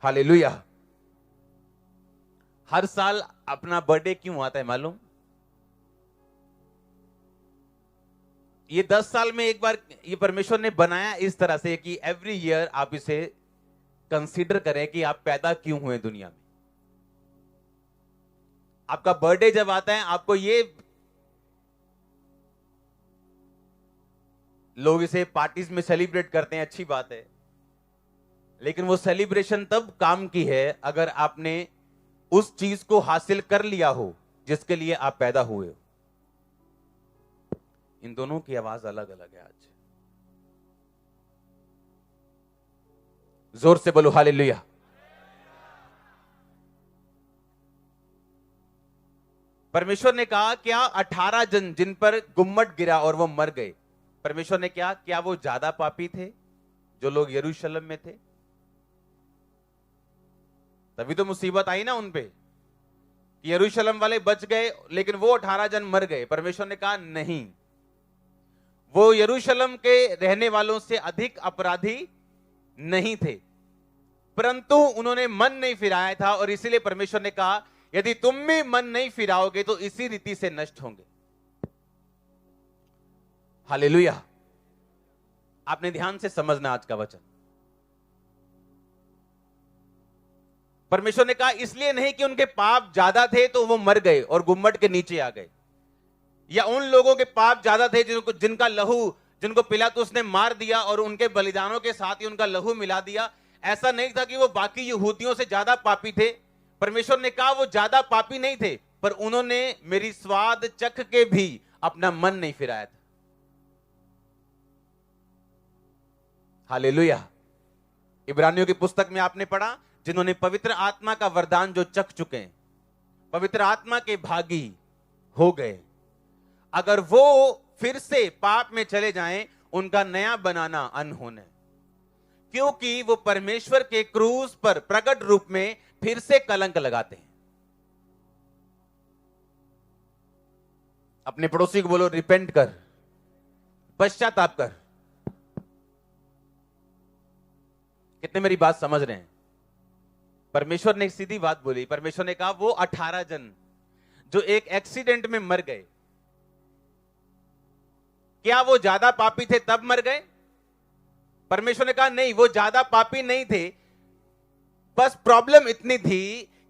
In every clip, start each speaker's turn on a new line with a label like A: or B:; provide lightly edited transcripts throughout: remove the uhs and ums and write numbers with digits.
A: Hallelujah. हर साल अपना birthday क्यों आता है मालूम? ये 10 साल में एक बार ये परमेश्वर ने बनाया इस तरह से कि एवरी ईयर आप इसे कंसीडर करें कि आप पैदा क्यों हुए दुनिया में। आपका बर्थडे जब आता है, आपको ये लोग इसे पार्टीज में सेलिब्रेट करते हैं, अच्छी बात है, लेकिन वो सेलिब्रेशन तब काम की है अगर आपने उस चीज को हासिल कर लिया हो जिसके लिए आप पैदा हुए हो। इन दोनों की आवाज अलग अलग है। आज जोर से बोलो हालेलुया। परमेश्वर ने कहा क्या 18 जन जिन पर गुम्मट गिरा और वो मर गए, परमेश्वर ने क्या वो ज्यादा पापी थे जो लोग यरूशलेम में थे? तभी तो मुसीबत आई ना उन पे कि यरूशलेम वाले बच गए लेकिन वो 18 जन मर गए। परमेश्वर ने कहा नहीं, वो यरूशलेम के रहने वालों से अधिक अपराधी नहीं थे, परंतु उन्होंने मन नहीं फिराया था और इसीलिए परमेश्वर ने कहा यदि तुम भी मन नहीं फिराओगे तो इसी रीति से नष्ट होंगे। हालेलुया। आपने ध्यान से समझना आज का वचन। परमेश्वर ने कहा इसलिए नहीं कि उनके पाप ज्यादा थे तो वो मर गए और गुम्मट के नीचे आ गए, या उन लोगों के पाप ज्यादा थे जिनका लहू, जिनको पिलातुस ने मार दिया और उनके बलिदानों के साथ ही उनका लहू मिला दिया। ऐसा नहीं था कि वो बाकी यहूदियों से ज्यादा पापी थे। परमेश्वर ने कहा वो ज्यादा पापी नहीं थे, पर उन्होंने मेरी स्वाद चख के भी अपना मन नहीं फिराया था। हालेलुया। इब्रानियों की पुस्तक में आपने पढ़ा जिन्होंने पवित्र आत्मा का वरदान जो चख चुके हैं, पवित्र आत्मा के भागी हो गए, अगर वो फिर से पाप में चले जाएं उनका नया बनाना अनहोना है, क्योंकि वो परमेश्वर के क्रूस पर प्रकट रूप में फिर से कलंक लगाते हैं। अपने पड़ोसी को बोलो रिपेंट कर, पश्चाताप कर। कितने मेरी बात समझ रहे हैं? परमेश्वर ने एक सीधी बात बोली। परमेश्वर ने कहा वो 18 जन जो एक एक्सीडेंट में मर गए, क्या वो ज्यादा पापी थे तब मर गए? परमेश्वर ने कहा नहीं, वो ज्यादा पापी नहीं थे, बस प्रॉब्लम इतनी थी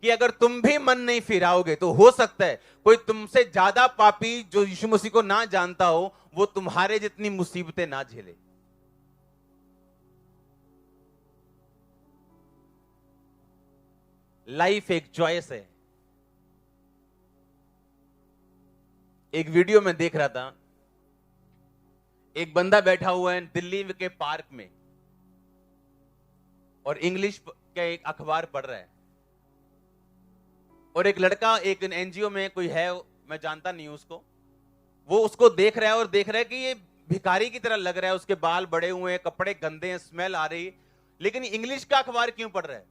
A: कि अगर तुम भी मन नहीं फिराओगे तो हो सकता है कोई तुमसे ज्यादा पापी जो यीशु मसीह को ना जानता हो वो तुम्हारे जितनी मुसीबतें ना झेले। लाइफ एक चॉइस है। एक वीडियो में देख रहा था, एक बंदा बैठा हुआ है दिल्ली के पार्क में और इंग्लिश का एक अखबार पढ़ रहा है, और एक लड़का एक एनजीओ में कोई है, मैं जानता नहीं उसको, वो उसको देख रहा है और देख रहा है कि ये भिखारी की तरह लग रहा है, उसके बाल बड़े हुए हैं, कपड़े गंदे हैं, स्मेल आ रही, लेकिन इंग्लिश का अखबार क्यों पढ़ रहा है?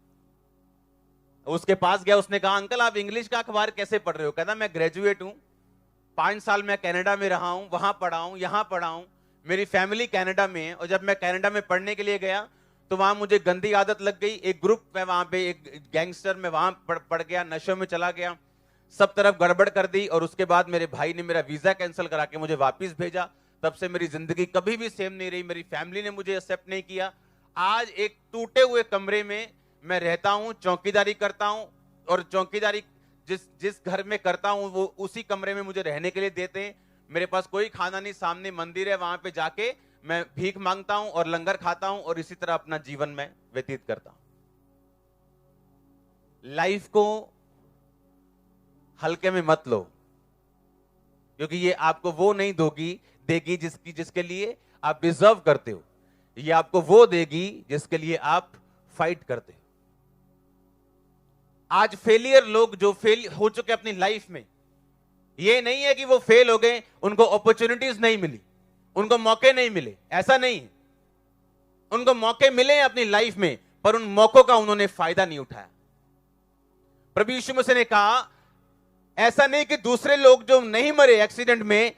A: उसके पास गया, उसने कहा अंकल आप इंग्लिश का अखबार कैसे पढ़ रहे हो? कहता मैं ग्रेजुएट हूं, 5 साल मैं कनाडा में रहा हूं, वहां पढ़ा हूं, यहां पढ़ा हूं, मेरी फैमिली कनाडा में है, और जब मैं कनाडा में पढ़ने के लिए गया तो वहां मुझे गंदी आदत लग गई, एक ग्रुप में वहां पे एक गैंगस्टर में वहां पड़ गया, नशे में चला गया, सब तरफ गड़बड़ कर दी, और उसके बाद मेरे भाई ने मेरा वीजा कैंसिल करा के मुझे वापस भेजा। तब से मेरी जिंदगी कभी भी सेम नहीं रही, मेरी फैमिली ने मुझे एक्सेप्ट नहीं किया। आज एक टूटे हुए कमरे में मैं रहता हूं, चौकीदारी करता हूं, और चौकीदारी जिस घर में करता हूं वो उसी कमरे में मुझे रहने के लिए देते हैं। मेरे पास कोई खाना नहीं, सामने मंदिर है, वहां पे जाके मैं भीख मांगता हूं और लंगर खाता हूं, और इसी तरह अपना जीवन में व्यतीत करता हूं। लाइफ को हल्के में मत लो, क्योंकि ये आपको वो नहीं देगी जिसके लिए आप डिजर्व करते हो। ये आपको वो देगी जिसके लिए आप फाइट करते हो। आज फेलियर लोग जो फेल हो चुके अपनी लाइफ में, ये नहीं है कि वो फेल हो गए, उनको अपॉर्चुनिटीज नहीं मिली, उनको मौके नहीं मिले, ऐसा नहीं है। उनको मौके मिले अपनी लाइफ में, पर उन मौकों का उन्होंने फायदा नहीं उठाया। प्रभु यीशु मसीह ने कहा ऐसा नहीं कि दूसरे लोग जो नहीं मरे एक्सीडेंट में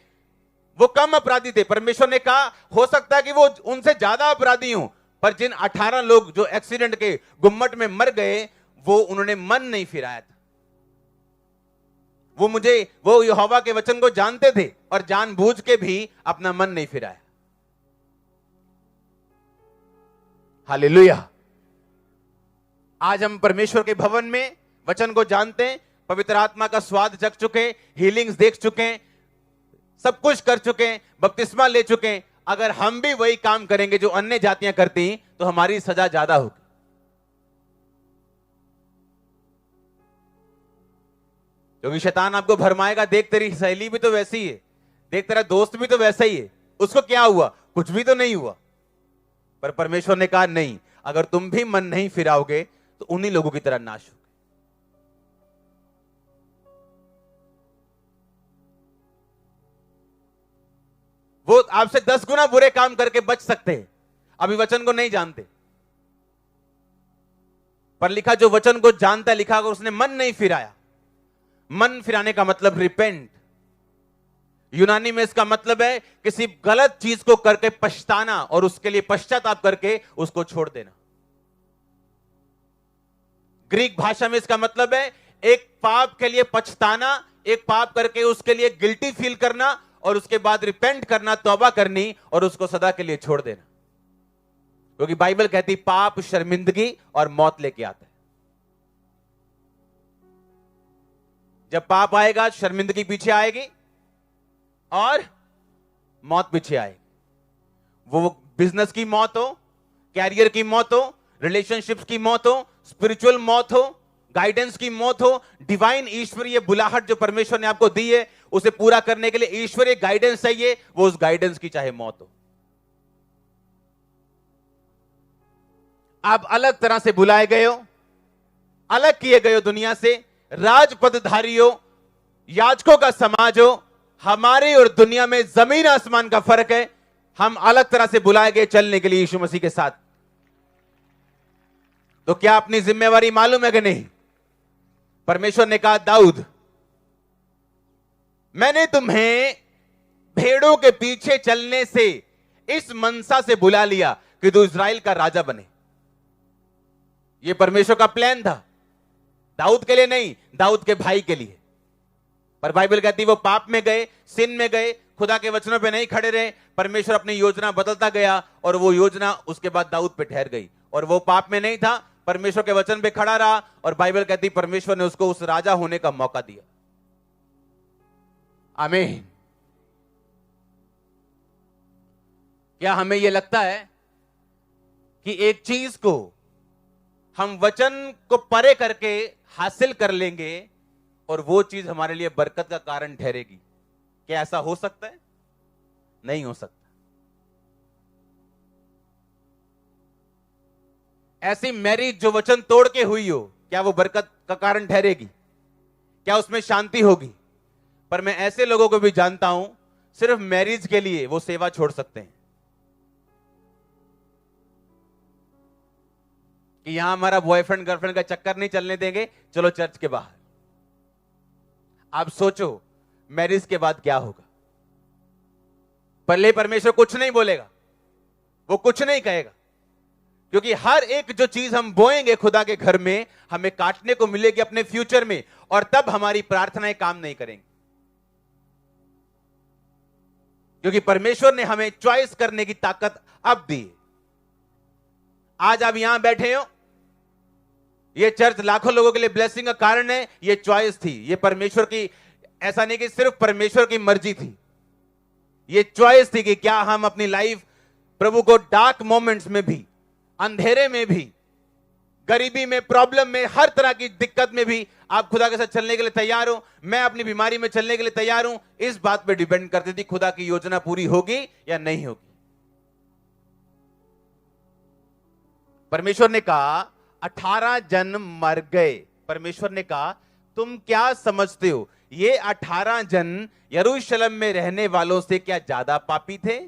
A: वो कम अपराधी थे। परमेश्वर ने कहा हो सकता है कि वो उनसे ज्यादा अपराधी हों, पर जिन 18 लोग जो एक्सीडेंट के गुम्मट में मर गए, वो उन्होंने मन नहीं फिराया था। वो यहोवा के वचन को जानते थे और जानबूझ के भी अपना मन नहीं फिराया। हालेलुया। आज हम परमेश्वर के भवन में वचन को जानते हैं, पवित्र आत्मा का स्वाद चख चुके, हीलिंग्स देख चुके, सब कुछ कर चुके, बपतिस्मा ले चुके। अगर हम भी वही काम करेंगे जो अन्य जातियां करती, तो हमारी सजा ज्यादा होगी। क्योंकि शैतान आपको भरमाएगा, देख तेरी सहेली भी तो वैसी ही है, देख तेरा दोस्त भी तो वैसा ही है, उसको क्या हुआ, कुछ भी तो नहीं हुआ। पर परमेश्वर ने कहा नहीं, अगर तुम भी मन नहीं फिराओगे तो उन्हीं लोगों की तरह नाश हो। वो आपसे 10 गुना बुरे काम करके बच सकते हैं, अभी वचन को नहीं जानते। पर लिखा जो वचन को जानता है, लिखा अगर उसने मन नहीं फिराया। मन फिराने का मतलब रिपेंट, यूनानी में इसका मतलब है किसी गलत चीज को करके पछताना और उसके लिए पश्चाताप करके उसको छोड़ देना। ग्रीक भाषा में इसका मतलब है एक पाप के लिए पछताना, एक पाप करके उसके लिए गिल्टी फील करना और उसके बाद रिपेंट करना, तौबा करनी और उसको सदा के लिए छोड़ देना। क्योंकि बाइबल कहती पाप शर्मिंदगी और मौत लेके आता है। जब पाप आएगा, शर्मिंदगी पीछे आएगी और मौत पीछे आएगी। वो बिजनेस की मौत हो, कैरियर की मौत हो, रिलेशनशिप्स की मौत हो, स्पिरिचुअल मौत हो, गाइडेंस की मौत हो, डिवाइन ईश्वरीय बुलाहट जो परमेश्वर ने आपको दी है, उसे पूरा करने के लिए ईश्वरीय गाइडेंस चाहिए, वो उस गाइडेंस की चाहे मौत हो। आप अलग तरह से बुलाए गए हो, अलग किए गए हो दुनिया से, राजपदधारी हो, याजकों का समाज हो। हमारे और दुनिया में जमीन आसमान का फर्क है। हम अलग तरह से बुलाए गए चलने के लिए यीशु मसीह के साथ। तो क्या अपनी जिम्मेवारी मालूम है कि नहीं? परमेश्वर ने कहा दाऊद, मैंने तुम्हें भेड़ों के पीछे चलने से इस मनसा से बुला लिया कि तू इस्राएल का राजा बने। यह परमेश्वर का प्लान था, दाऊद के लिए नहीं, दाऊद के भाई के लिए। पर बाइबल कहती वो पाप में गए, सिन में गए, खुदा के वचनों पे नहीं खड़े रहे। परमेश्वर अपनी योजना बदलता गया और वो योजना उसके बाद दाऊद पे ठहर गई। और वो पाप में नहीं था, परमेश्वर के वचन पे खड़ा रहा और बाइबल कहती परमेश्वर ने उसको उस राजा होने का मौका दिया। आमीन। क्या हमें यह लगता है कि एक चीज को हम वचन को परे करके हासिल कर लेंगे और वो चीज हमारे लिए बरकत का कारण ठहरेगी? क्या ऐसा हो सकता है? नहीं हो सकता। ऐसी मैरिज जो वचन तोड़ के हुई हो, क्या वो बरकत का कारण ठहरेगी? क्या उसमें शांति होगी? पर मैं ऐसे लोगों को भी जानता हूं, सिर्फ मैरिज के लिए वो सेवा छोड़ सकते हैं कि यहां हमारा बॉयफ्रेंड गर्लफ्रेंड का चक्कर नहीं चलने देंगे, चलो चर्च के बाहर। आप सोचो मैरिज के बाद क्या होगा। पहले परमेश्वर कुछ नहीं बोलेगा, वो कुछ नहीं कहेगा, क्योंकि हर एक जो चीज हम बोएंगे खुदा के घर में, हमें काटने को मिलेगी अपने फ्यूचर में, और तब हमारी प्रार्थनाएं काम नहीं करेंगी। क्योंकि परमेश्वर ने हमें चॉइस करने की ताकत अब दी। आज आप यहां बैठे हो, ये चर्च लाखों लोगों के लिए ब्लेसिंग का कारण है। ये चॉइस थी, ये परमेश्वर की, ऐसा नहीं कि सिर्फ परमेश्वर की मर्जी थी, ये चॉइस थी कि क्या हम अपनी लाइफ प्रभु को डार्क मोमेंट्स में भी, अंधेरे में भी, गरीबी में, प्रॉब्लम में, हर तरह की दिक्कत में भी आप खुदा के साथ चलने के लिए तैयार हो। मैं अपनी बीमारी में चलने के लिए तैयार हूं। इस बात पे डिपेंड करती थी खुदा की योजना पूरी होगी या नहीं होगी। परमेश्वर ने कहा 18 जन मर गए। परमेश्वर ने कहा तुम क्या समझते हो, ये 18 जन यरूशलेम में रहने वालों से क्या ज्यादा पापी थे?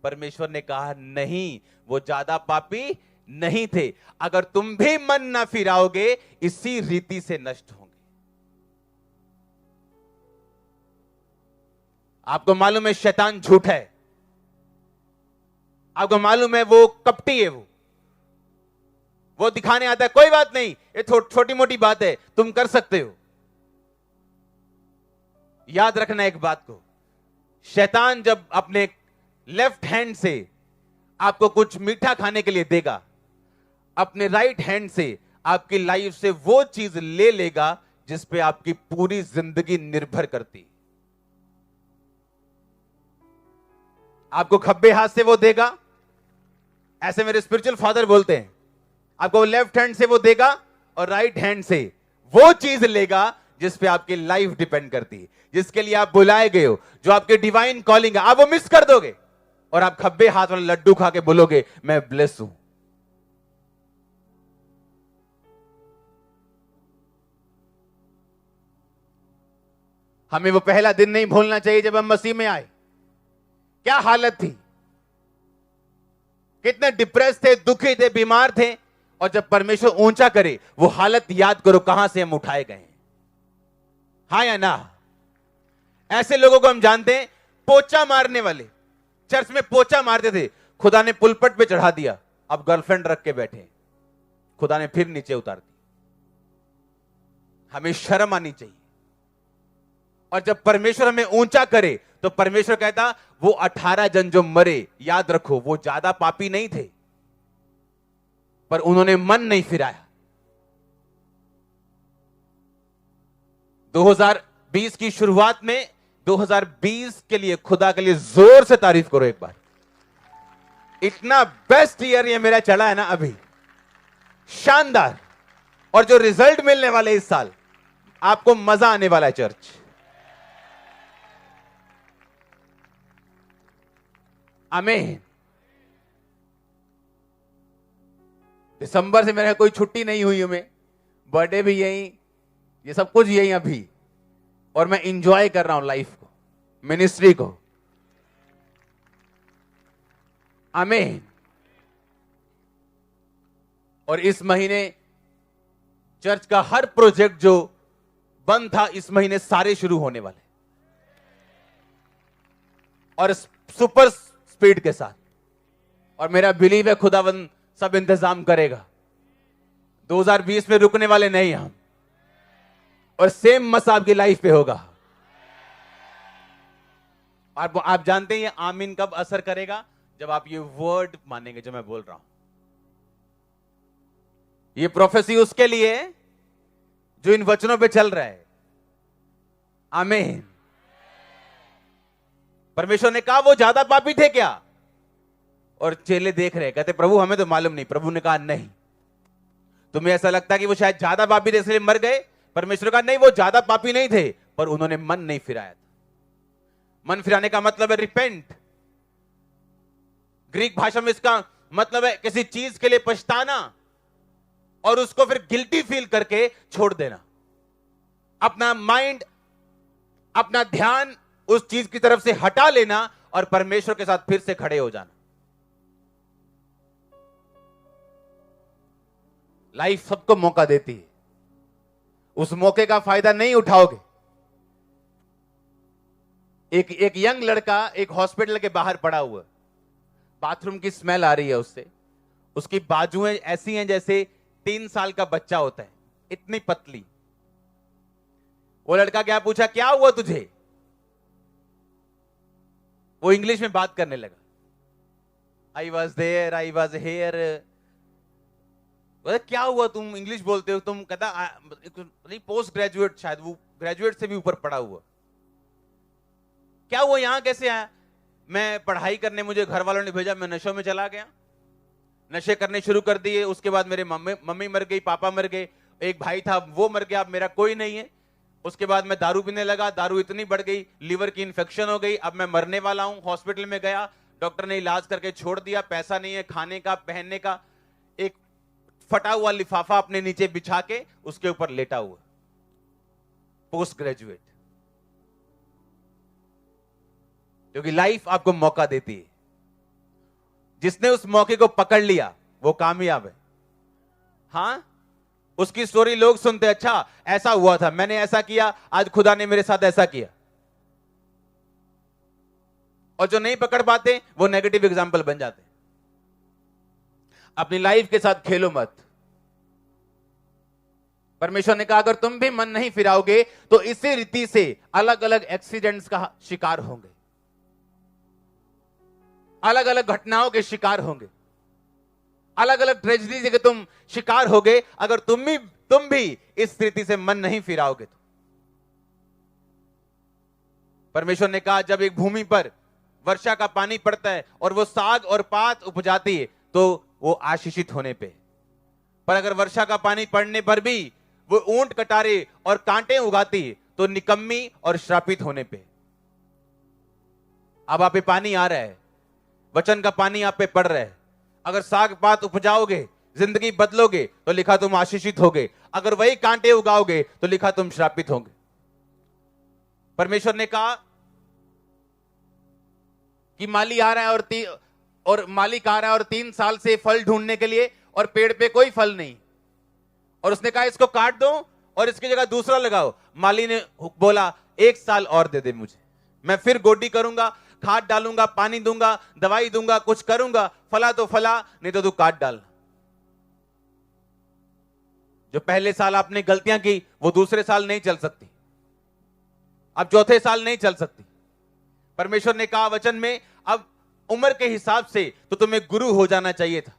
A: परमेश्वर ने कहा नहीं, वो ज्यादा पापी नहीं थे। अगर तुम भी मन ना फिराओगे, इसी रीति से नष्ट होंगे। आपको मालूम है शैतान झूठ है, आपको मालूम है वो कपटी है, वो वो दिखाने आता है, कोई बात नहीं, ये छोटी मोटी बात है, तुम कर सकते हो। याद रखना एक बात को, शैतान जब अपने लेफ्ट हैंड से आपको कुछ मीठा खाने के लिए देगा, अपने राइट हैंड से आपकी लाइफ से वो चीज ले लेगा जिस पे आपकी पूरी जिंदगी निर्भर करती। आपको खब्बे हाथ से वो देगा, ऐसे मेरे स्पिरिचुअल फादर बोलते हैं, आपको लेफ्ट हैंड से वो देगा और राइट हैंड से वो चीज लेगा जिस पे आपकी लाइफ डिपेंड करती है, जिसके लिए आप बुलाए गए हो, जो आपके डिवाइन कॉलिंग है। आप वो मिस कर दोगे और आप खब्बे हाथ वाला लड्डू खा के बोलोगे मैं ब्लेस हूं। हमें वो पहला दिन नहीं भूलना चाहिए जब हम मसीह में आए। क्या हालत थी, कितने डिप्रेस थे, दुखी थे, बीमार थे, और जब परमेश्वर ऊंचा करे वो हालत याद करो कहां से हम उठाए गए। हाँ या ना? ऐसे लोगों को हम जानते हैं, पोचा मारने वाले, चर्च में पोचा मारते थे, खुदा ने पुलपट पे चढ़ा दिया, अब गर्लफ्रेंड रख के बैठे, खुदा ने फिर नीचे उतार दी। हमें शर्म आनी चाहिए। और जब परमेश्वर हमें ऊंचा करे तो परमेश्वर कहता वो 18 जन जो मरे, याद रखो वो ज्यादा पापी नहीं थे, पर उन्होंने मन नहीं फिराया। 2020 की शुरुआत में 2020 के लिए खुदा के लिए जोर से तारीफ करो एक बार। इतना बेस्ट ईयर ये मेरा चला है ना अभी, शानदार। और जो रिजल्ट मिलने वाले इस साल, आपको मजा आने वाला है चर्च। आमीन। दिसंबर से मेरे कोई छुट्टी नहीं हुई, हमें बर्थडे भी यही, ये सब कुछ यही अभी, और मैं इंजॉय कर रहा हूं लाइफ को, मिनिस्ट्री को। आमीन। और इस महीने चर्च का हर प्रोजेक्ट जो बंद था, इस महीने सारे शुरू होने वाले, और सुपर स्पीड के साथ। और मेरा बिलीव है खुदावंद सब इंतजाम करेगा। 2020 में रुकने वाले नहीं हम, और सेम मस आपकी लाइफ पे होगा। आप जानते हैं ये आमीन कब असर करेगा? जब आप ये वर्ड मानेंगे जो मैं बोल रहा हूं। ये प्रोफेसी उसके लिए है जो इन वचनों पे चल रहा है। आमीन। परमेश्वर ने कहा वो ज्यादा पापी थे क्या? और चेले देख रहे, कहते प्रभु हमें तो मालूम नहीं। प्रभु ने कहा नहीं, तुम्हें ऐसा लगता कि वो शायद ज्यादा पापी थे इसलिए मर गए? परमेश्वर का नहीं, वो ज्यादा पापी नहीं थे, पर उन्होंने मन नहीं फिराया था। मन फिराने का मतलब है रिपेंट। ग्रीक भाषा में इसका मतलब है किसी चीज के लिए पछताना और उसको फिर गिल्टी फील करके छोड़ देना, अपना माइंड, अपना ध्यान उस चीज की तरफ से हटा लेना और परमेश्वर के साथ फिर से खड़े हो जाना। लाइफ सबको मौका देती है, उस मौके का फायदा नहीं उठाओगे। एक यंग लड़का एक हॉस्पिटल के बाहर पड़ा हुआ, बाथरूम की स्मेल आ रही है उससे, उसकी बाजुएं ऐसी हैं जैसे 3 साल का बच्चा होता है, इतनी पतली। वो लड़का क्या पूछा, क्या हुआ तुझे? वो इंग्लिश में बात करने लगा, I was there, I was here. क्या हुआ, तुम इंग्लिश बोलते हो? तुम कहता नहीं पोस्ट ग्रेजुएट, शायद वो ग्रेजुएट से भी ऊपर पढ़ा हुआ। क्या हुआ, यहां कैसे आया? मैं पढ़ाई करने, मुझे घर वालों ने भेजा, मैं नशों में चला गया, नशे करने शुरू कर दिए। उसके बाद मेरे मम्मी मर गई, पापा मर गए, एक भाई था वो मर गया, अब मेरा कोई नहीं है। उसके बाद मैं दारू पीने लगा, दारू इतनी बढ़ गई, लीवर की इंफेक्शन हो गई, अब मैं मरने वाला हूं। हॉस्पिटल में गया, डॉक्टर ने इलाज करके छोड़ दिया, पैसा नहीं है खाने का, पहनने का। एक फटा हुआ लिफाफा अपने नीचे बिछा के उसके ऊपर लेटा हुआ, पोस्ट ग्रेजुएट। क्योंकि लाइफ आपको मौका देती है, जिसने उस मौके को पकड़ लिया वो कामयाब है। हां, उसकी स्टोरी लोग सुनते, अच्छा ऐसा हुआ था, मैंने ऐसा किया, आज खुदा ने मेरे साथ ऐसा किया। और जो नहीं पकड़ पाते वो नेगेटिव एग्जाम्पल बन जाते। अपनी लाइफ के साथ खेलो मत। परमेश्वर ने कहा अगर तुम भी मन नहीं फिराओगे तो इसी रीति से अलग अलग एक्सीडेंट्स का शिकार होंगे, अलग अलग घटनाओं के शिकार होंगे, अलग अलग ट्रेजेडी के तुम शिकार होगे अगर तुम भी इस स्थिति से मन नहीं फिराओगे तो। परमेश्वर ने कहा जब एक भूमि पर वर्षा का पानी पड़ता है और वो साग और पात उपजाती है तो वो आशीषित होने पे, पर अगर वर्षा का पानी पड़ने पर भी वो ऊंट कटारे और कांटे उगाती है तो निकम्मी और श्रापित होने पे। अब आप पे पानी आ रहा है, वचन का पानी आप पे पड़ रहा है, अगर साग पात उपजाओगे, जिंदगी बदलोगे तो लिखा तुम आशीषित होगे, अगर वही कांटे उगाओगे तो लिखा तुम श्रापित होंगे। परमेश्वर ने कहा कि माली आ रहा है और मालिक आ रहा है और 3 साल से फल ढूंढने के लिए और पेड़ पे कोई फल नहीं, और उसने कहा इसको काट दो और इसकी जगह दूसरा लगाओ। माली ने बोला 1 साल और दे दे मुझे, मैं फिर गोडी करूंगा, खाद डालूंगा, पानी दूंगा, दवाई दूंगा, कुछ करूंगा, फला तो फला, नहीं तो तू काट डालना। जो पहले साल आपने गलतियां की वो दूसरे साल नहीं चल सकती, अब चौथे साल नहीं चल सकती। परमेश्वर ने कहा वचन में अब उम्र के हिसाब से तो तुम्हें गुरु हो जाना चाहिए था,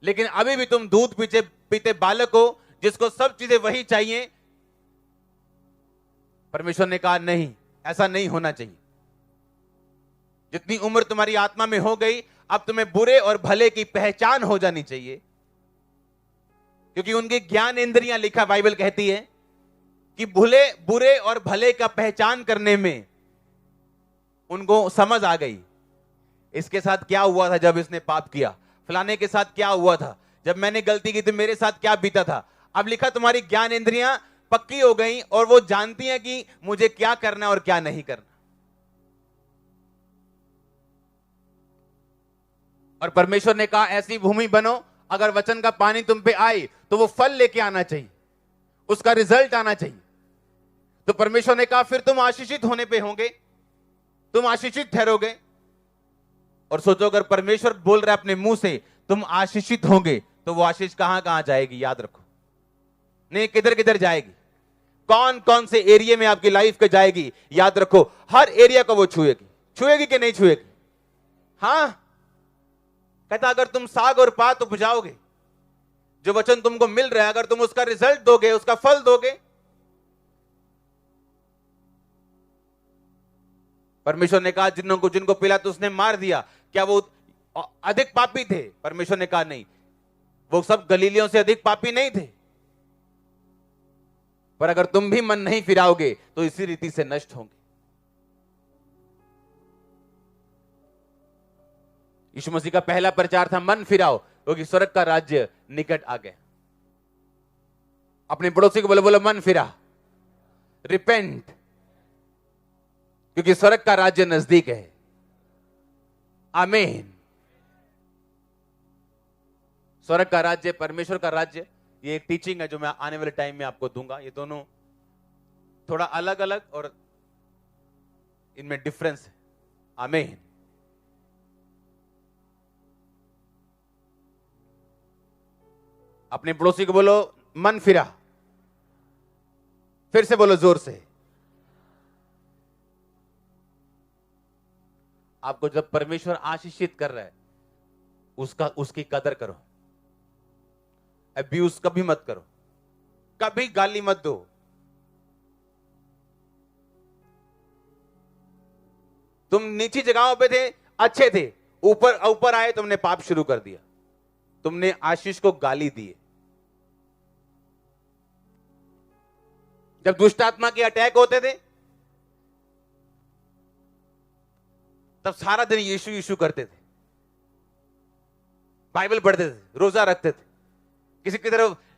A: लेकिन अभी भी तुम दूध पीते बालक हो जिसको सब चीजें वही चाहिए। परमेश्वर ने कहा नहीं, ऐसा नहीं होना चाहिए। जितनी उम्र तुम्हारी आत्मा में हो गई अब तुम्हें बुरे और भले की पहचान हो जानी चाहिए, क्योंकि उनकी ज्ञान इंद्रियां, लिखा बाइबल कहती है कि बुरे और भले का पहचान करने में उनको समझ आ गई। इसके साथ क्या हुआ था जब इसने पाप किया, फलाने के साथ क्या हुआ था जब मैंने गलती की थी, मेरे साथ क्या बीता था। अब लिखा तुम्हारी ज्ञान इंद्रियां पक्की हो गई और वो जानती हैं कि मुझे क्या करना और क्या नहीं करना। और परमेश्वर ने कहा ऐसी भूमि बनो, अगर वचन का पानी तुम पे आए तो वो फल लेके आना चाहिए, उसका रिजल्ट आना चाहिए। तो परमेश्वर ने कहा फिर तुम आशीषित होने पे होंगे, तुम आशीषित ठहरोगे। और सोचो अगर परमेश्वर बोल रहा है अपने मुंह से तुम आशीषित होंगे तो वो आशीष कहां कहां जाएगी, याद रखो। नहीं, किधर किधर जाएगी, कौन कौन से एरिया में आपकी लाइफ के जाएगी, याद रखो। हर एरिया को वो छुएगी कि नहीं छुएगी। हां, कहता अगर तुम साग और पात उपजाओगे, जो वचन तुमको मिल रहा है, अगर तुम उसका रिजल्ट दोगे, उसका फल दोगे। परमेश्वर ने कहा जिनको पिलातुस ने मार दिया, क्या वो अधिक पापी थे? परमेश्वर ने कहा नहीं, वो सब गलीलियों से अधिक पापी नहीं थे, पर अगर तुम भी मन नहीं फिराओगे तो इसी रीति से नष्ट होंगे। यीशु मसीह का पहला प्रचार था मन फिराओ क्योंकि स्वर्ग का राज्य निकट आ गया। अपने पड़ोसी को बोलो, बोलो मन फिरा, रिपेंट, क्योंकि स्वर्ग का राज्य नजदीक है। आमीन। स्वर्ग का राज्य, परमेश्वर का राज्य, ये एक टीचिंग है जो मैं आने वाले टाइम में आपको दूंगा। ये दोनों थोड़ा अलग अलग और इनमें डिफरेंस है। आमीन। अपने पड़ोसी को बोलो मन फिरा, फिर से बोलो जोर से। आपको जब परमेश्वर आशीषित कर रहा है उसकी कदर करो, अब्यूज कभी मत करो, कभी गाली मत दो। तुम नीची जगहों पे थे, अच्छे थे, ऊपर आए, तुमने पाप शुरू कर दिया, तुमने आशीष को गाली दी। जब दुष्ट आत्मा के अटैक होते थे तब सारा दिन यीशु यीशु करते थे, बाइबल पढ़ते थे, रोजा रखते थे,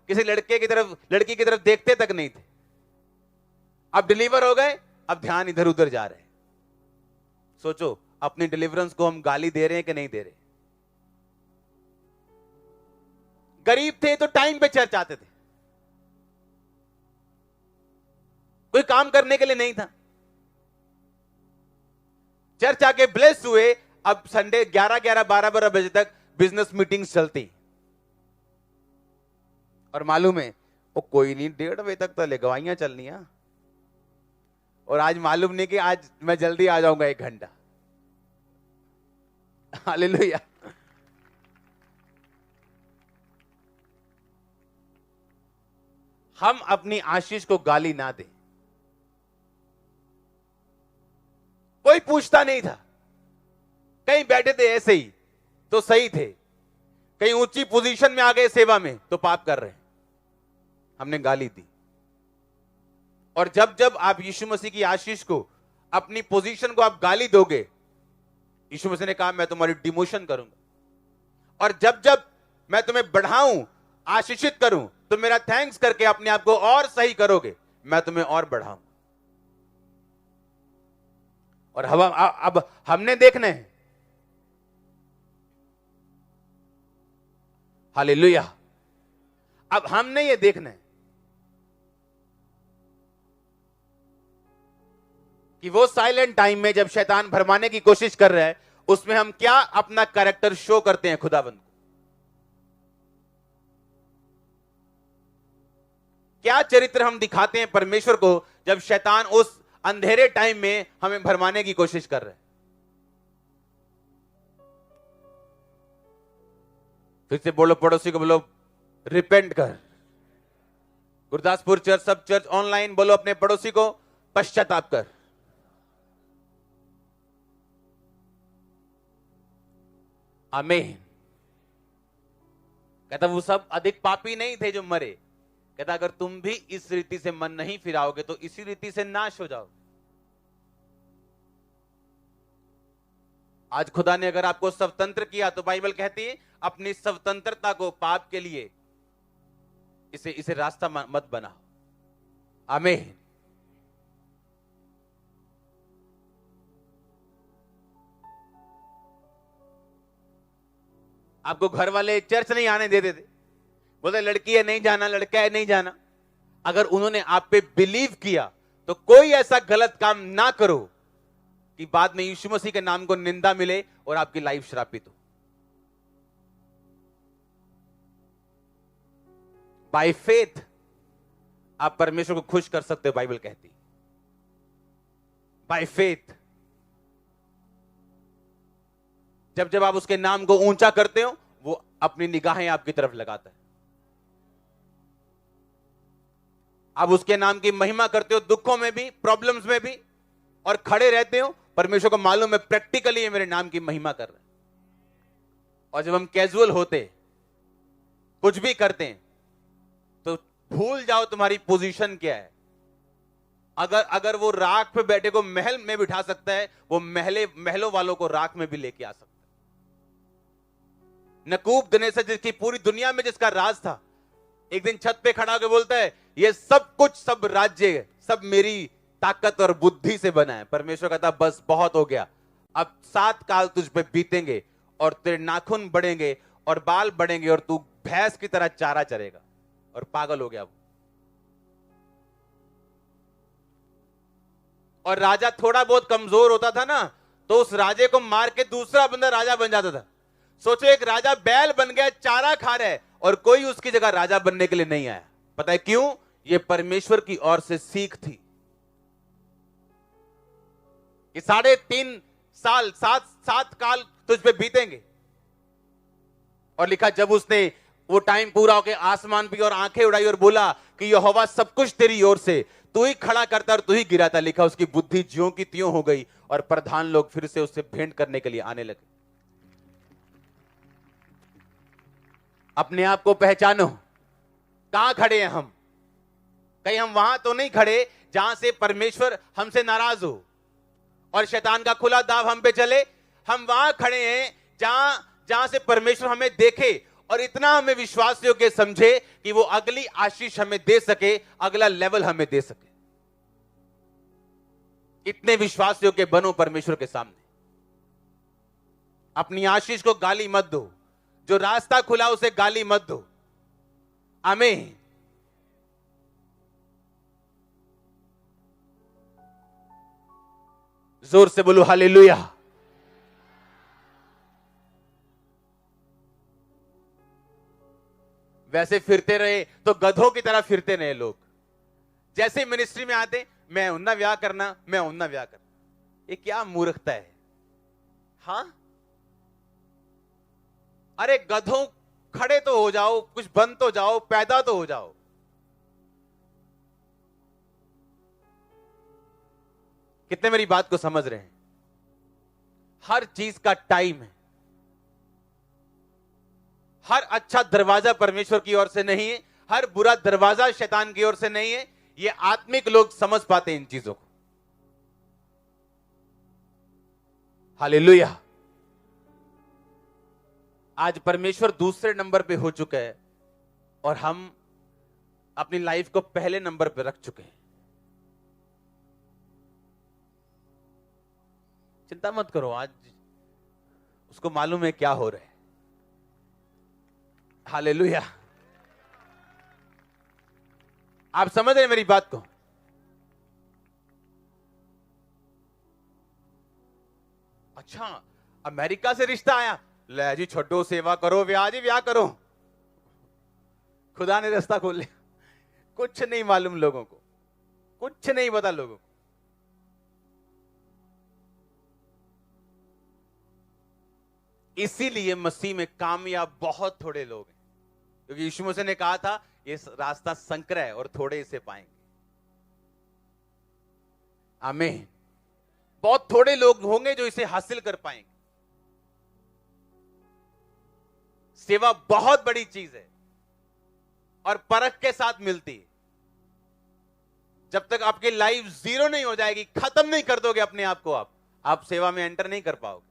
A: किसी लड़के की तरफ, लड़की की तरफ देखते तक नहीं थे। अब डिलीवर हो गए, अब ध्यान इधर उधर जा रहे हैं। सोचो अपनी डिलीवरेंस को हम गाली दे रहे हैं कि नहीं दे रहे। गरीब थे तो टाइम पे चर्च आते थे, कोई काम करने के लिए नहीं था, चर्च आके ब्लेस हुए। अब संडे 11-11, 12-12 बजे तक बिजनेस मीटिंग्स चलती, और मालूम है वो कोई नहीं, 1:30 बजे तक तो लगवाइयां चलनी है, और आज मालूम नहीं कि आज मैं जल्दी आ जाऊंगा 1 घंटा। हालेलुया। हम अपनी आशीष को गाली ना दें। कोई पूछता नहीं था, कहीं बैठे थे ऐसे ही तो सही थे, कहीं ऊंची पोजीशन में आ गए सेवा में तो पाप कर रहे हैं, हमने गाली दी। और जब जब आप यीशु मसीह की आशीष को, अपनी पोजीशन को आप गाली दोगे, यीशु मसीह ने कहा मैं तुम्हारी डिमोशन करूंगा। और जब जब मैं तुम्हें बढ़ाऊं, आशीषित करूं, तो मेरा थैंक्स करके अपने आप को और सही करोगे, मैं तुम्हें और बढ़ाऊं। और अब हमने देखना है, हालेलुया, अब हमने ये देखना है कि वो साइलेंट टाइम में जब शैतान भरमाने की कोशिश कर रहा है, उसमें हम क्या अपना कैरेक्टर शो करते हैं खुदाबंद को। क्या चरित्र हम दिखाते हैं परमेश्वर को जब शैतान उस अंधेरे टाइम में हमें भरमाने की कोशिश कर रहा है। फिर से बोलो, पड़ोसी को बोलो रिपेंट कर। गुरदासपुर चर्च, सब चर्च ऑनलाइन, बोलो अपने पड़ोसी को पश्चाताप कर। आमीन। कहता वो सब अधिक पापी नहीं थे जो मरे, कहता अगर तुम भी इस रीति से मन नहीं फिराओगे तो इसी रीति से नाश हो जाओगे। आज खुदा ने अगर आपको स्वतंत्र किया तो बाइबल कहती है अपनी स्वतंत्रता को पाप के लिए इसे रास्ता मत बनाओ। आमीन। आपको घर वाले चर्च नहीं आने देते थे, बोलते लड़की है नहीं जाना, लड़का है नहीं जाना। अगर उन्होंने आप पे बिलीव किया तो कोई ऐसा गलत काम ना करो कि बाद में यीशु मसीह के नाम को निंदा मिले और आपकी लाइफ श्रापित हो। बाय फेथ आप परमेश्वर को खुश कर सकते हो, बाइबल कहती। बाय फेथ जब जब आप उसके नाम को ऊंचा करते हो, वो अपनी निगाहें आपकी तरफ लगाता है। आप उसके नाम की महिमा करते हो, दुखों में भी, प्रॉब्लम्स में भी, और खड़े रहते हो। परमेश्वर को मालूम है प्रैक्टिकली ये मेरे नाम की महिमा कर रहे हैं। और जब हम कैजुअल होते, कुछ भी करते हैं, तो भूल जाओ तुम्हारी पोजीशन क्या है। अगर वो राख पे बैठे को महल में बिठा सकता है, वो महलों वालों को राख में भी लेके आ सकता है। नकूब दिनेसर जिसकी पूरी दुनिया में जिसका राज था, एक दिन छत पे खड़ा होकर बोलता है ये सब कुछ, सब राज्य, सब मेरी ताकत और बुद्धि से बना है। परमेश्वर कहता बस बहुत हो गया, अब 7 काल तुझ पे बीतेंगे और तेरे नाखून बढ़ेंगे और बाल बढ़ेंगे और तू भैंस की तरह चारा चरेगा। और पागल हो गया वो। और राजा थोड़ा बहुत कमजोर होता था ना, तो उस राजे को मार के दूसरा बंदा राजा बन जाता था। सोचो एक राजा बैल बन गया, चारा खा रहा है, और कोई उसकी जगह राजा बनने के लिए नहीं आया। पता है क्यों? ये परमेश्वर की ओर से सीख थी कि 3.5 साल 7 काल तुझ पे बीतेंगे। और लिखा जब उसने वो टाइम पूरा होके आसमान पे और आंखें उड़ाई और बोला कि यहोवा सब कुछ तेरी ओर से, तू ही खड़ा करता और तू ही गिराता, लिखा उसकी बुद्धि ज्यों की त्यों हो गई और प्रधान लोग फिर से उससे भेंट करने के लिए आने लगे। अपने आप को पहचानो, कहां खड़े हैं हम? कहीं हम वहां तो नहीं खड़े जहां से परमेश्वर हमसे नाराज हो और शैतान का खुला दाव हम पे चले। हम वहां खड़े हैं जहां से परमेश्वर हमें देखे और इतना हमें विश्वास योग्य समझे कि वो अगली आशीष हमें दे सके, अगला लेवल हमें दे सके। इतने विश्वास योग्य बनो परमेश्वर के सामने। अपनी आशीष को गाली मत दो, जो रास्ता खुला उसे गाली मत दो। आमीन। जोर से बोलो हालेलुया। वैसे फिरते रहे तो गधों की तरह फिरते रहे लोग। जैसे मिनिस्ट्री में आते, मैं उन्ना ब्याह करना, मैं उन्ना ब्याह करना। ये क्या मूर्खता है। हाँ, अरे गधों, खड़े तो हो जाओ, कुछ बन तो जाओ, पैदा तो हो जाओ। कितने मेरी बात को समझ रहे हैं? हर चीज का टाइम है। हर अच्छा दरवाजा परमेश्वर की ओर से नहीं है, हर बुरा दरवाजा शैतान की ओर से नहीं है। ये आत्मिक लोग समझ पाते हैं इन चीजों को। हालेलुया। आज परमेश्वर दूसरे नंबर पे हो चुका है और हम अपनी लाइफ को पहले नंबर पे रख चुके हैं। चिंता मत करो, आज उसको मालूम है क्या हो रहा है। हालेलुया। आप समझ रहे हैं मेरी बात को? अच्छा, अमेरिका से रिश्ता आया, ले जी छोटो, सेवा करो, ब्याह जी ब्याह करो। खुदा ने रास्ता खोल लिया। कुछ नहीं मालूम लोगों को, कुछ नहीं पता लोगों को। इसीलिए मसीह में कामयाब बहुत थोड़े लोग हैं, क्योंकि यीशु मसीह ने कहा था ये रास्ता संकर है और थोड़े इसे पाएंगे। आमीन। बहुत थोड़े लोग होंगे जो इसे हासिल कर पाएंगे। सेवा बहुत बड़ी चीज है और परख के साथ मिलती है। जब तक आपकी लाइफ जीरो नहीं हो जाएगी, खत्म नहीं कर दोगे अपने आप को, आप सेवा में एंटर नहीं कर पाओगे।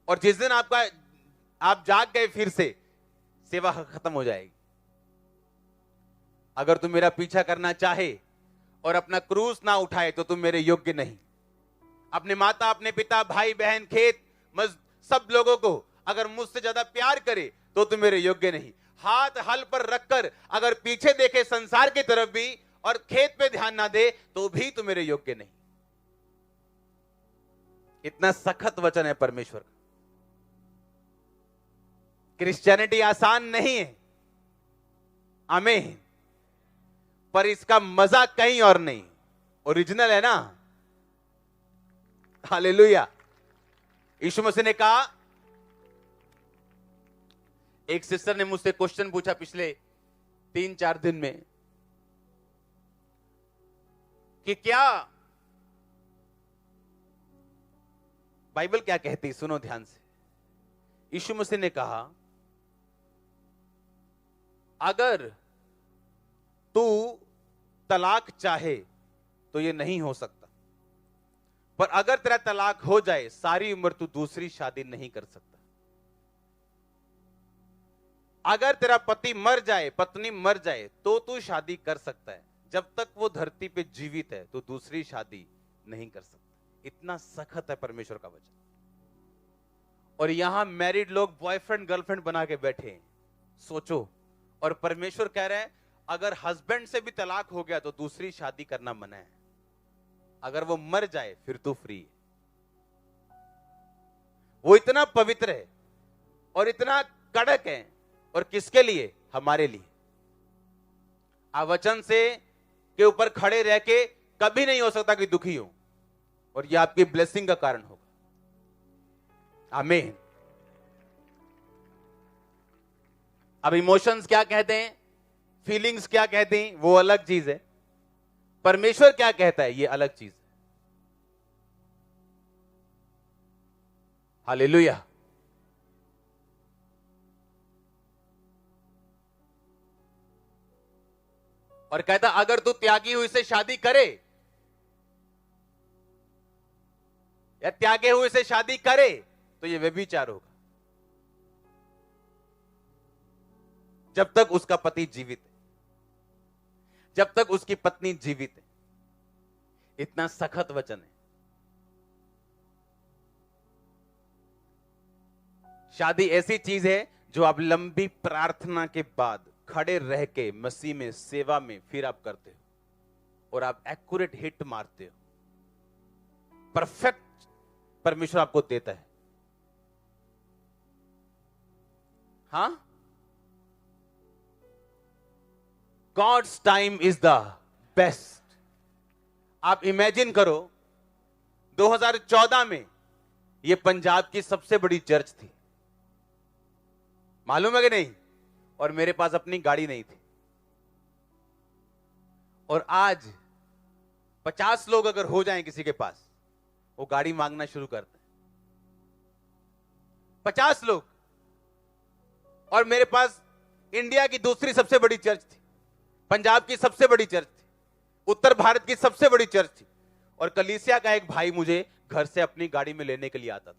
A: और जिस दिन आप जाग गए, फिर से सेवा खत्म हो जाएगी। अगर तुम मेरा पीछा करना चाहे और अपना क्रूस ना उठाए तो तुम मेरे योग्य नहीं। अपने माता, अपने पिता, भाई बहन, खेत, सब लोगों को अगर मुझसे ज्यादा प्यार करे तो तुम मेरे योग्य नहीं। हाथ हल पर रखकर अगर पीछे देखे संसार की तरफ भी और खेत पे ध्यान ना दे तो भी तुम मेरे योग्य नहीं। इतना सख्त वचन है परमेश्वर का। क्रिश्चियनिटी आसान नहीं है, आमीन, पर इसका मजा कहीं और नहीं। ओरिजिनल है ना। हालेलुया। यीशु मसीह ने कहा, एक सिस्टर ने मुझसे क्वेश्चन पूछा पिछले 3-4 दिन में कि क्या बाइबल क्या कहती, सुनो ध्यान से। यीशु मसीह ने कहा, अगर तू तलाक चाहे तो ये नहीं हो सकता, पर अगर तेरा तलाक हो जाए सारी उम्र तू दूसरी शादी नहीं कर सकता। अगर तेरा पति मर जाए, पत्नी मर जाए तो तू शादी कर सकता है, जब तक वो धरती पे जीवित है तो दूसरी शादी नहीं कर सकता। इतना सख्त है परमेश्वर का वचन। और यहां मैरिड लोग बॉयफ्रेंड गर्लफ्रेंड बना के बैठे हैं, सोचो। और परमेश्वर कह रहे हैं अगर हस्बैंड से भी तलाक हो गया तो दूसरी शादी करना मना है। अगर वो मर जाए फिर तू फ्री है। वो इतना पवित्र है और इतना कड़क है। और किसके लिए? हमारे लिए। आप वचन से के ऊपर खड़े रह के कभी नहीं हो सकता कि दुखी हो, और ये आपकी ब्लेसिंग का कारण होगा। आमीन। अब इमोशंस क्या कहते हैं, फीलिंग्स क्या कहते हैं, वो अलग चीज है। परमेश्वर क्या कहता है, ये अलग चीज है। हालेलुया। और कहता अगर तू त्यागी हुई से शादी करे या त्यागे हुए से शादी करे तो ये व्यभिचार होगा, जब तक उसका पति जीवित है, जब तक उसकी पत्नी जीवित है। इतना सख्त वचन है। शादी ऐसी चीज है जो आप लंबी प्रार्थना के बाद खड़े रह के मसीह में सेवा में फिर आप करते हो और आप एक्यूरेट हिट मारते हो। परफेक्ट परमेश्वर आपको देता है। हाँ, God's time is the best. आप इमेजिन करो 2014 में यह पंजाब की सबसे बड़ी चर्च थी, मालूम है कि नहीं? और मेरे पास अपनी गाड़ी नहीं थी। और आज 50 लोग अगर हो जाएं किसी के पास, वो गाड़ी मांगना शुरू करते हैं। 50 लोग। और मेरे पास इंडिया की दूसरी सबसे बड़ी चर्च थी, पंजाब की सबसे बड़ी चर्च थी, उत्तर भारत की सबसे बड़ी चर्च थी। और कलीसिया का एक भाई मुझे घर से अपनी गाड़ी में लेने के लिए आता था।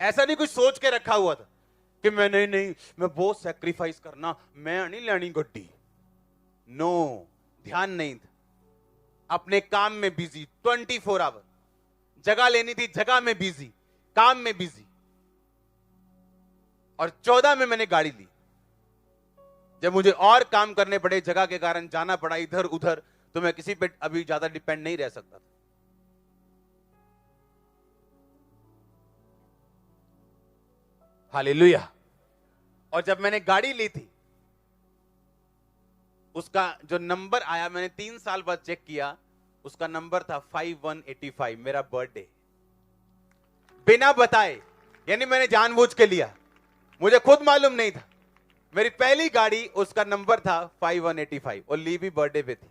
A: ऐसा नहीं कुछ सोच के रखा हुआ था कि मैं नहीं मैं बहुत सैक्रिफाइस करना, मैं नहीं लेनी गड्डी। नो, ध्यान नहीं था, अपने काम में बिजी, 24 आवर। जगह लेनी थी, जगह में बिजी, काम में बिजी। और 14 में मैंने गाड़ी ली। जब मुझे और काम करने पड़े, जगह के कारण जाना पड़ा इधर उधर, तो मैं किसी पे अभी ज्यादा डिपेंड नहीं रह सकता था। हालेलुया। और जब मैंने गाड़ी ली थी, उसका जो नंबर आया, मैंने 3 साल बाद चेक किया, उसका नंबर था 5185, मेरा बर्थडे। बिना बताए, यानी मैंने जानबूझ के लिया, मुझे खुद मालूम नहीं था। मेरी पहली गाड़ी, उसका नंबर था 5185 और ली भी बर्थडे पे थी।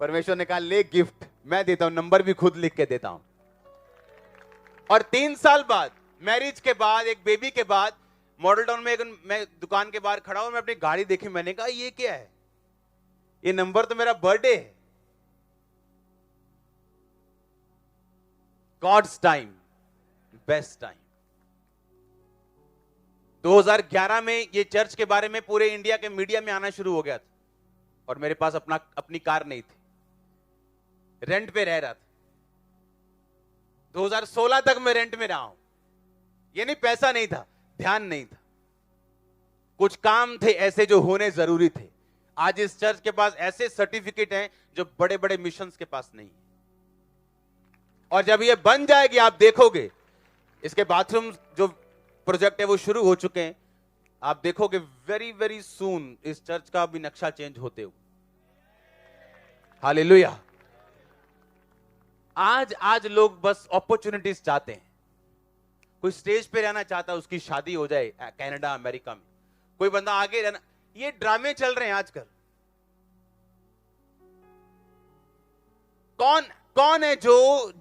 A: परमेश्वर ने कहा ले गिफ्ट, मैं देता हूं, नंबर भी खुद लिख के देता हूं। और 3 साल बाद, मैरिज के बाद, एक बेबी के बाद, मॉडल टाउन में एक मैं दुकान के बाहर खड़ा हूं, मैं अपनी गाड़ी देखी, मैंने कहा ये क्या है, ये नंबर तो मेरा बर्थडे है। God's time, best time. 2011 में ये चर्च के बारे में पूरे इंडिया के मीडिया में आना शुरू हो गया था। और मेरे पास अपनी कार नहीं थी, रेंट पे रह रहा था। 2016 तक मैं रेंट में रहा हूं। ये नहीं पैसा नहीं था, ध्यान नहीं था, कुछ काम थे ऐसे जो होने जरूरी थे। आज इस चर्च के पास ऐसे सर्टिफिकेट हैं जो बड़े बड़े मिशंस के पास नहीं है। और जब ये बन जाएगी, आप देखोगे, इसके बाथरूम जो प्रोजेक्ट है वो शुरू हो चुके हैं। आप देखोगे वेरी वेरी सून इस चर्च का भी नक्शा चेंज होते हुए। हालेलुया। आज लोग बस अपॉर्चुनिटीज चाहते हैं। कोई स्टेज पे रहना चाहता है, उसकी शादी हो जाए कनाडा अमेरिका में, कोई बंदा आगे रहना, ये ड्रामे चल रहे हैं आजकल। कौन है जो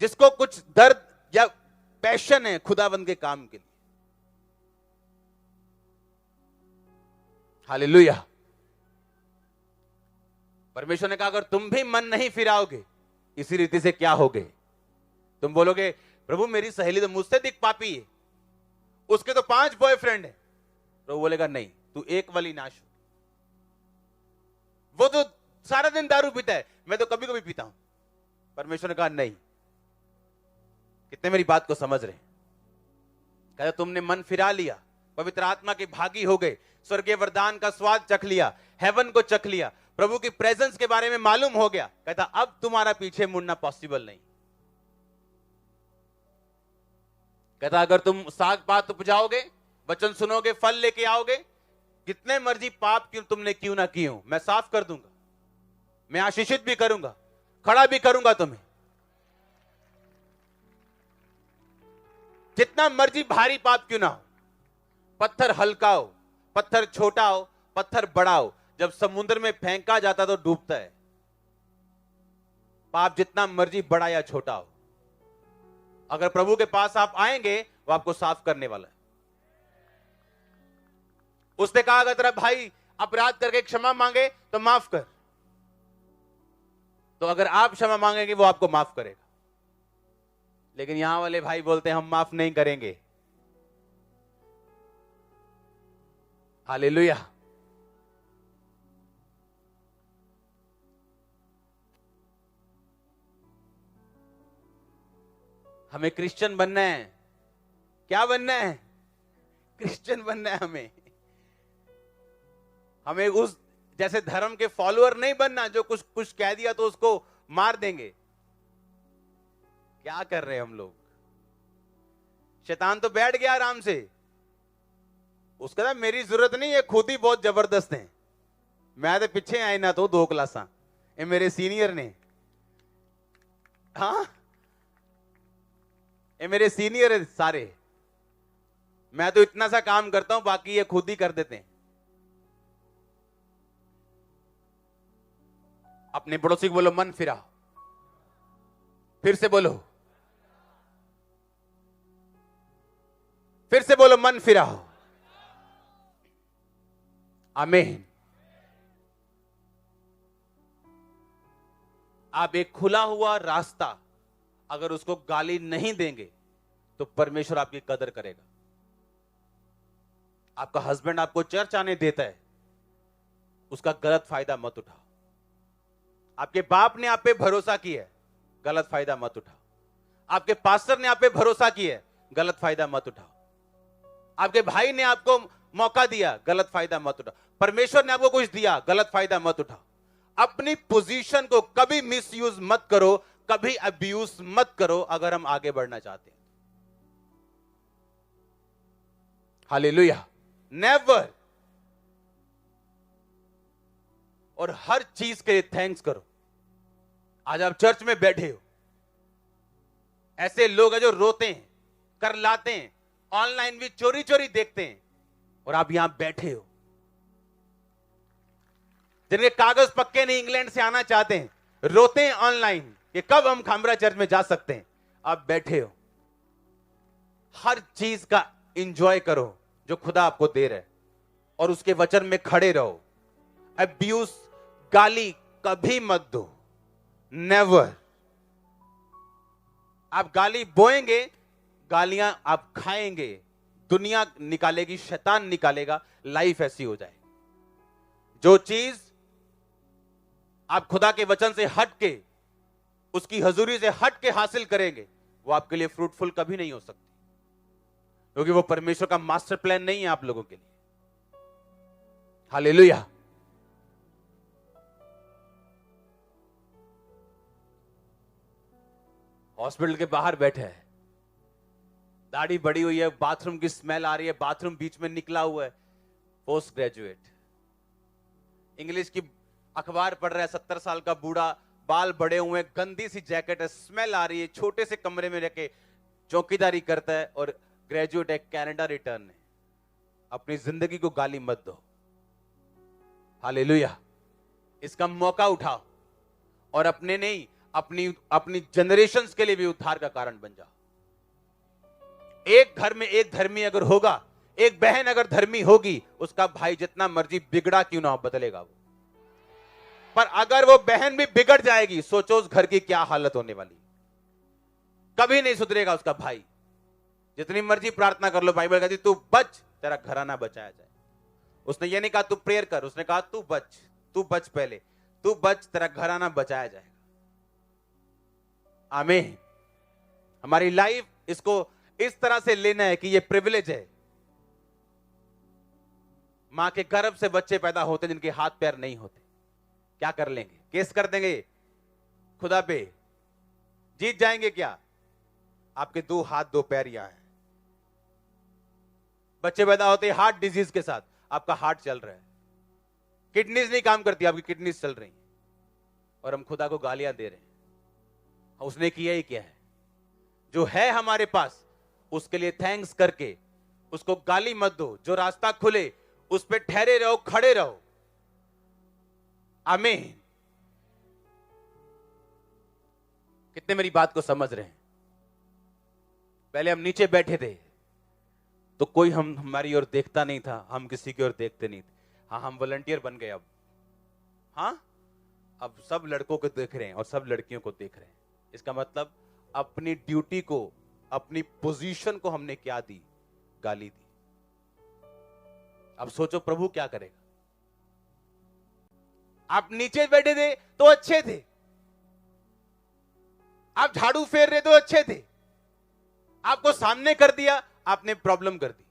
A: जिसको कुछ दर्द या पैशन है खुदावंद के काम के लिए? हालेलुया। परमेश्वर ने कहा अगर तुम भी मन नहीं फिराओगे इसी रीति से क्या होगे? तुम बोलोगे प्रभु मेरी सहेली तो मुझसे दिख पापी है, उसके तो 5 बॉयफ्रेंड है। प्रभु बोलेगा नहीं, तू एक वाली नाश हो। वो तो सारा दिन दारू पीता है, मैं तो कभी कभी पीता हूं। परमेश्वर ने कहा नहीं। कितने मेरी बात को समझ रहे हैं? कहता तुमने मन फिरा लिया, पवित्र आत्मा के भागी हो गए, स्वर्गीय वरदान का स्वाद चख लिया, हेवन को चख लिया, प्रभु की प्रेजेंस के बारे में मालूम हो गया। कहता अब तुम्हारा पीछे मुड़ना पॉसिबल नहीं। कहता अगर तुम साग पात उपजाओगे, वचन सुनोगे, फल लेके आओगे, जितने मर्जी पाप तुमने क्यों ना किए हो, मैं साफ कर दूंगा, मैं आशीषित भी करूंगा, खड़ा भी करूंगा तुम्हें। जितना मर्जी भारी पाप क्यों ना हो, पत्थर हल्का हो, पत्थर छोटा हो, पत्थर बड़ा हो, जब समुद्र में फेंका जाता तो डूबता है। पाप जितना मर्जी बड़ा या छोटा हो, अगर प्रभु के पास आप आएंगे वो आपको साफ करने वाला है। उसने कहा अगर तेरा भाई अपराध करके क्षमा मांगे तो माफ कर, तो अगर आप क्षमा मांगेंगे वो आपको माफ करेगा। लेकिन यहां वाले भाई बोलते हैं हम माफ नहीं करेंगे। हालेलुया। हमें क्रिश्चियन बनना है। क्या बनना है? क्रिश्चियन बनना है। हमें उस जैसे धर्म के फॉलोअर नहीं बनना जो कुछ कुछ कह दिया तो उसको मार देंगे। क्या कर रहे हैं हम लोग? शैतान तो बैठ गया आराम से, उसका ना मेरी जरूरत नहीं है, खुद ही बहुत जबरदस्त है, मैं तो पिछे आई ना तो 2 क्लासा ये मेरे सीनियर ने, हाँ ये मेरे सीनियर है सारे, मैं तो इतना सा काम करता हूं, बाकी ये खुद ही कर देते हैं। अपने पड़ोसी को बोलो मन फिराओ, फिर से बोलो, फिर से बोलो मन फिराओ। आमीन। आप एक खुला हुआ रास्ता अगर उसको गाली नहीं देंगे तो परमेश्वर आपकी कदर करेगा। आपका हस्बैंड आपको चर्च आने देता है, उसका गलत फायदा मत उठाओ। आपके बाप ने आप पे भरोसा किया है, गलत फायदा मत उठाओ। आपके पास्टर ने आप पे भरोसा किया है, गलत फायदा मत उठाओ। आपके भाई ने आपको मौका दिया, गलत फायदा मत उठाओ। परमेश्वर ने आपको कुछ दिया, गलत फायदा मत उठाओ। अपनी पोजीशन को कभी मिसयूज मत करो, कभी अब्यूज मत करो अगर हम आगे बढ़ना चाहते हैं। हालेलुया। नेवर। और हर चीज के लिए थैंक्स करो। आज आप चर्च में बैठे हो, ऐसे लोग हैं जो रोते हैं, कर लाते हैं, ऑनलाइन भी चोरी चोरी देखते हैं, और आप यहां बैठे हो। जिनके कागज पक्के नहीं, इंग्लैंड से आना चाहते हैं, रोते हैं ऑनलाइन कि कब हम खामरा चर्च में जा सकते हैं, आप बैठे हो। हर चीज का एंजॉय करो जो खुदा आपको दे रहा है, और उसके वचन में खड़े रहो। अब्यूज, गाली कभी मत दो, नेवर। आप गाली बोएंगे, गालियां आप खाएंगे, दुनिया निकालेगी, शैतान निकालेगा, लाइफ ऐसी हो जाएगी। जो चीज आप खुदा के वचन से हट के, उसकी हजूरी से हट के हासिल करेंगे, वो आपके लिए फ्रूटफुल कभी नहीं हो सकती, क्योंकि वो परमेश्वर का मास्टर प्लान नहीं है आप लोगों के लिए। हालेलुया। हॉस्पिटल के बाहर बैठे है, दाढ़ी बड़ी हुई है, बाथरूम की स्मेल आ रही है, बाथरूम बीच में निकला हुआ है, पोस्ट ग्रेजुएट, इंग्लिश की अखबार पढ़ रहा है, 70 साल का बूढ़ा, बाल बड़े हुए, गंदी सी जैकेट है, स्मेल आ रही है, छोटे से कमरे में रहकर चौकीदारी करता है, और ग्रेजुएट है, कनाडा रिटर्न है। अपनी जिंदगी को गाली मत दो। हालेलुया। इसका मौका उठाओ और अपने नहीं, अपनी जनरेशंस के लिए भी उद्धार का कारण बन जाओ। एक घर में एक धर्मी अगर होगा, एक बहन अगर धर्मी होगी, उसका भाई जितना मर्जी बिगड़ा क्यों ना हो, बदलेगा वो। पर अगर वो बहन भी बिगड़ जाएगी, सोचो उस घर की क्या हालत होने वाली। कभी नहीं सुधरेगा उसका भाई। जितनी मर्जी प्रार्थना कर लो, बाइबल कहती तू बच, तेरा घराना बचाया जाए। उसने ये नहीं कहा तू प्रेयर कर, उसने कहा तू बच पहले, तू बच, तेरा घराना बचाया जाएगा। आमीन। हमारी लाइफ इसको इस तरह से लेना है कि ये प्रिविलेज है। मां के गर्भ से बच्चे पैदा होते जिनके हाथ पैर नहीं होते, क्या कर लेंगे? केस कर देंगे खुदा पे, जीत जाएंगे क्या? आपके 2 हाथ 2 पैर यहां है। बच्चे पैदा होते हार्ट डिजीज के साथ, आपका हार्ट चल रहा है, किडनीज नहीं काम करती, आपकी किडनीज चल रही, और हम खुदा को गालियां दे रहे हैं। उसने किया ही क्या है? जो है हमारे पास उसके लिए थैंक्स करके उसको गाली मत दो। जो रास्ता खुले उस पे ठहरे रहो, खड़े रहो। आमीन। कितने मेरी बात को समझ रहे हैं? पहले हम नीचे बैठे थे तो कोई हमारी ओर देखता नहीं था, हम किसी की ओर देखते नहीं थे। हाँ, हम वॉलंटियर बन गए अब। हाँ, अब सब लड़कों को देख रहे हैं और सब लड़कियों को देख रहे हैं। इसका मतलब अपनी ड्यूटी को, अपनी पोजीशन को हमने क्या दी? गाली दी। अब सोचो प्रभु क्या करेगा। आप नीचे बैठे थे तो अच्छे थे, आप झाड़ू फेर रहे तो अच्छे थे, आपको सामने कर दिया, आपने प्रॉब्लम कर दी।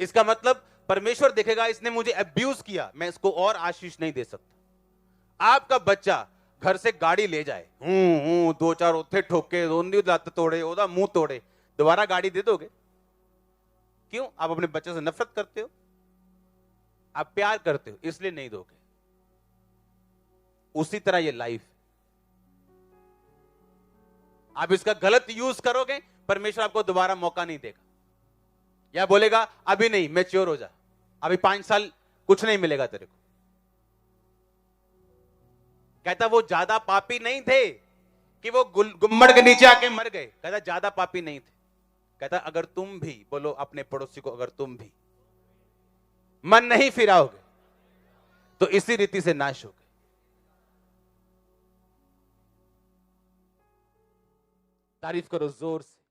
A: इसका मतलब परमेश्वर देखेगा इसने मुझे अब्यूज किया, मैं इसको और आशीष नहीं दे सकता। आपका बच्चा घर से गाड़ी ले जाए, दो चार उत्थे ठोके, ओंदी लत तोड़े, ओदा मुंह तोड़े, दोबारा गाड़ी दे दोगे? क्यों? आप अपने बच्चे से नफरत करते हो, आप प्यार करते हो, इसलिए नहीं दोगे। उसी तरह ये लाइफ, आप इसका गलत यूज करोगे, परमेश्वर आपको दोबारा मौका नहीं देगा, या बोलेगा अभी नहीं, मैच्योर हो जा, अभी 5 साल कुछ नहीं मिलेगा तेरे को। कहता वो ज्यादा पापी नहीं थे कि वो गुम्मड़ के नीचे आके मर गए। कहता ज्यादा पापी नहीं थे। कहता अगर तुम भी, बोलो अपने पड़ोसी को, अगर तुम भी मन नहीं फिराओगे तो इसी रीति से नाश होगे। तारीफ करो जोर से।